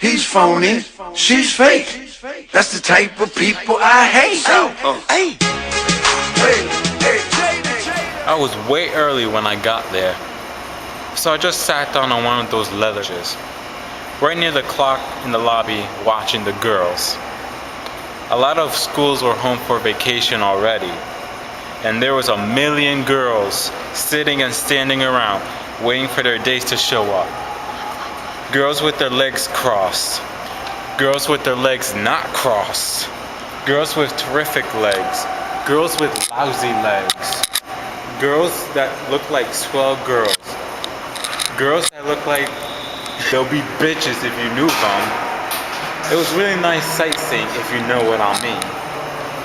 He's phony, she's fake. That's the type of people I hate. Hey. I was way early when I got there, so I just sat down on one of those leather chairs, right near the clock in the lobby, watching the girls. A lot of schools were home for vacation already, and there was a million girls sitting and standing around, waiting for their days to show up. Girls with their legs crossed, girls with their legs not crossed, girls with terrific legs, girls with lousy legs, girls that look like swell girls, girls that look like they'll be bitches if you knew them. It was really nice sightseeing if you know what I mean.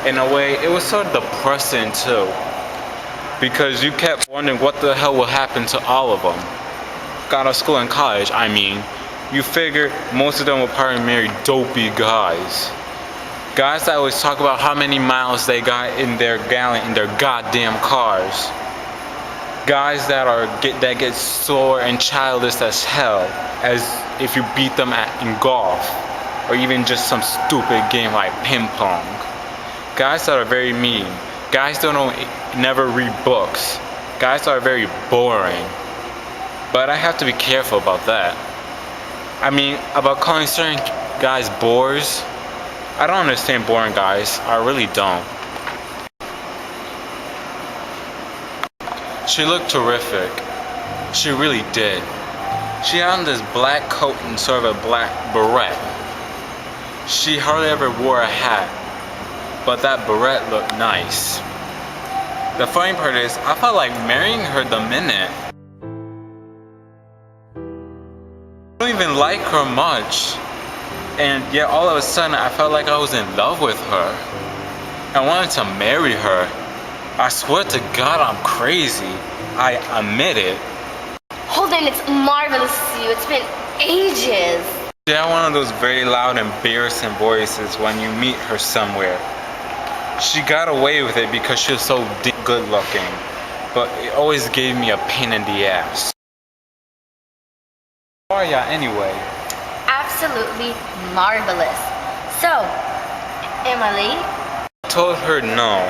In a way, it was sort of depressing too, because you kept wondering what the hell will happen to all of them. Got out of school and college, I mean, you figure most of them will probably marry dopey guys. Guys that always talk about how many miles they got in their gallon in their goddamn cars. Guys that get sore and childish as hell, as if you beat them in golf, or even just some stupid game like ping pong. Guys that are very mean. Guys that never read books. Guys that are very boring. But I have to be careful about that. I mean, about calling certain guys bores. I don't understand boring guys. I really don't. She looked terrific. She really did. She had on this black coat and sort of a black beret. She hardly ever wore a hat, but that beret looked nice. The funny part is, I felt like marrying her the minute. I don't even like her much, and yet all of a sudden I felt like I was in love with her. I wanted to marry her. I swear to God I'm crazy. I admit it. Holden, it's marvelous to see you. It's been ages. She had one of those very loud, embarrassing voices when you meet her somewhere. She got away with it because she was so good looking, but it always gave me a pain in the ass. How are ya anyway? Absolutely marvelous. So, am I late? I told her no,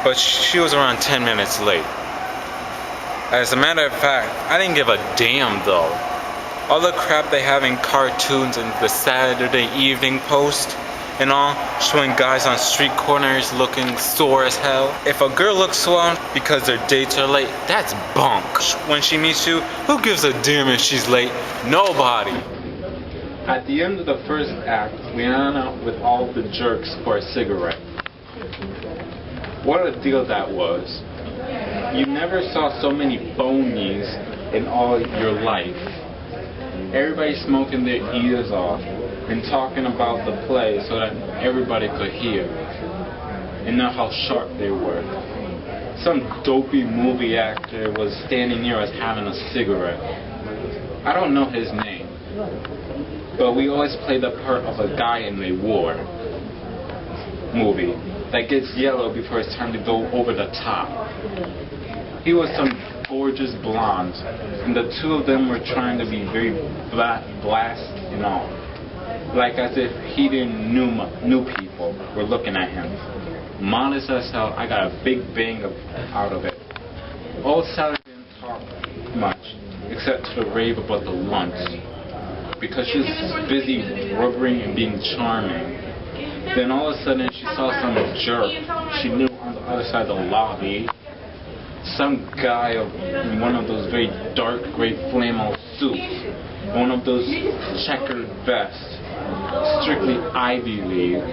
but she was around 10 minutes late. As a matter of fact, I didn't give a damn though. All the crap they have in cartoons and the Saturday Evening Post and all, showing guys on street corners looking sore as hell. If a girl looks swell because their dates are late, that's bunk. When she meets you, who gives a damn if she's late? Nobody. At the end of the first act, we went out with all the jerks for a cigarette. What a deal that was. You never saw so many bonies in all your life. Everybody smoking their ears off and talking about the play so that everybody could hear and know how sharp they were. Some dopey movie actor was standing near us having a cigarette. I don't know his name, but we always play the part of a guy in a war movie that gets yellow before it's time to go over the top. He was some gorgeous blonde, and the two of them were trying to be very blast and all. Like as if he didn't new people were looking at him. Modest as hell, I got a big bang out of it. Old Sally didn't talk much, except to the rave about the lunch, because she was busy rubbering and being charming. Then all of a sudden she saw some jerk she knew on the other side of the lobby. Some guy in one of those very dark gray flannel suits, one of those checkered vests, strictly Ivy League.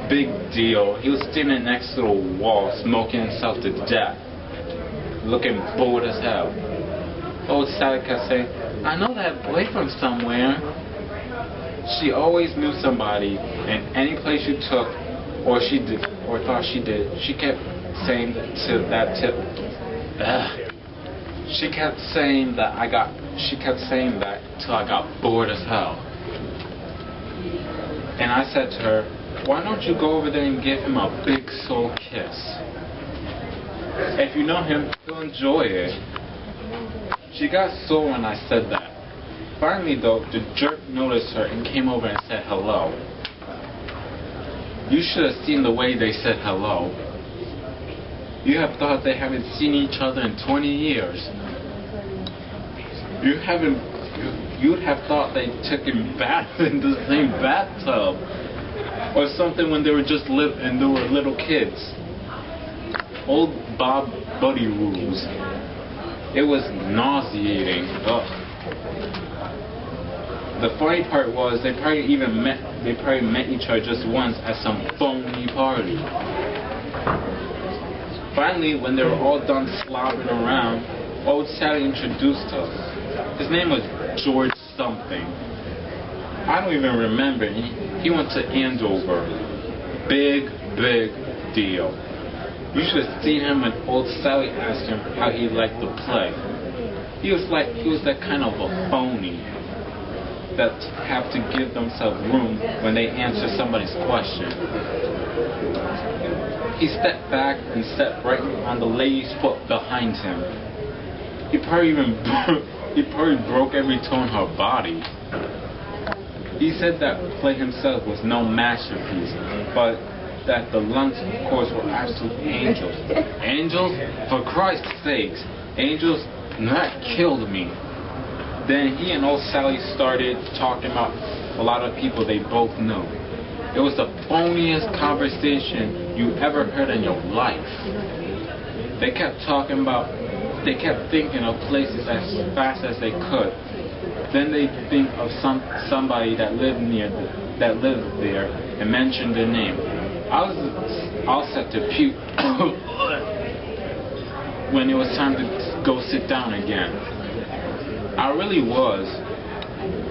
Big deal. He was standing next to the wall, smoking himself to death, looking bored as hell. Old Sally kept saying, "I know that boy from somewhere." She always knew somebody, and any place you took, or she did, or thought she did, she kept saying to that tip. She kept saying that till I got bored as hell. And I said to her, "Why don't you go over there and give him a big soul kiss? If you know him, he'll enjoy it." She got sore when I said that. Finally, though, the jerk noticed her and came over and said hello. You should have seen the way they said hello. You have thought they haven't seen each other in 20 years. You'd have thought they took a bath in the same bathtub or something when they were and they were little kids. Old Bob Buddy rules. It was nauseating. Ugh. The funny part was they probably met each other just once at some phony party. Finally, when they were all done slobbering around, old Sally introduced us. His name was George something. I don't even remember. He went to Andover. Big deal. You should have seen him when old Sally asked him how he liked the play. He was that kind of a phony that have to give themselves room when they answer somebody's question. He stepped back and stepped right on the lady's foot behind him. He probably broke every toe in her body. He said that play himself was no masterpiece, but that the Lunch course were absolute angels. Angels? For Christ's sakes, angels? That killed me. Then he and old Sally started talking about a lot of people they both knew. It was the phoniest conversation you ever heard in your life. They kept thinking of places as fast as they could. Then they think of somebody that lived there and mentioned their name. I was all set to puke when it was time to go sit down again. I really was.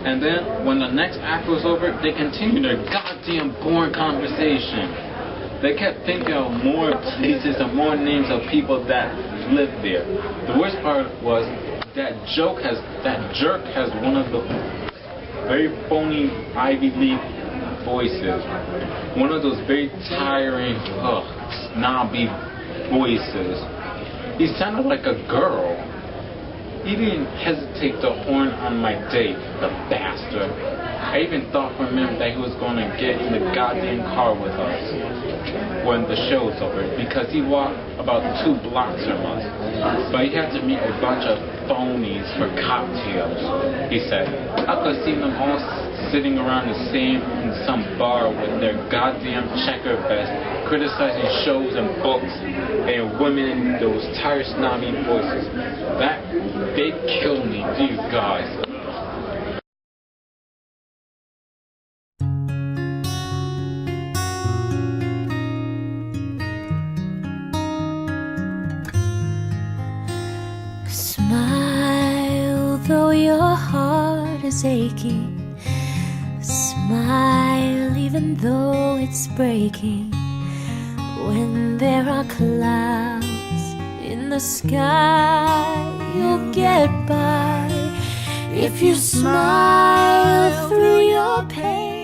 And then when the next act was over, they continued their goddamn boring conversation. They kept thinking of more places and more names of people that lived there. The worst part was that jerk has one of the very phony Ivy League voices. One of those very tiring, snobby voices. He sounded like a girl. He didn't hesitate to horn on my date, the bastard. I even thought for a minute that he was going to get in the goddamn car with us when the show was over, because he walked about 2 blocks from us. But he had to meet a bunch of phonies for cocktails, he said. I could see them all sitting around in some bar with their goddamn checker vest, criticizing shows and books, and women in those tired, snobby voices. They killed me, these guys. Smile, though your heart is aching. Smile, even though it's breaking. When there are clouds in the sky, you'll get by if you smile through your pain.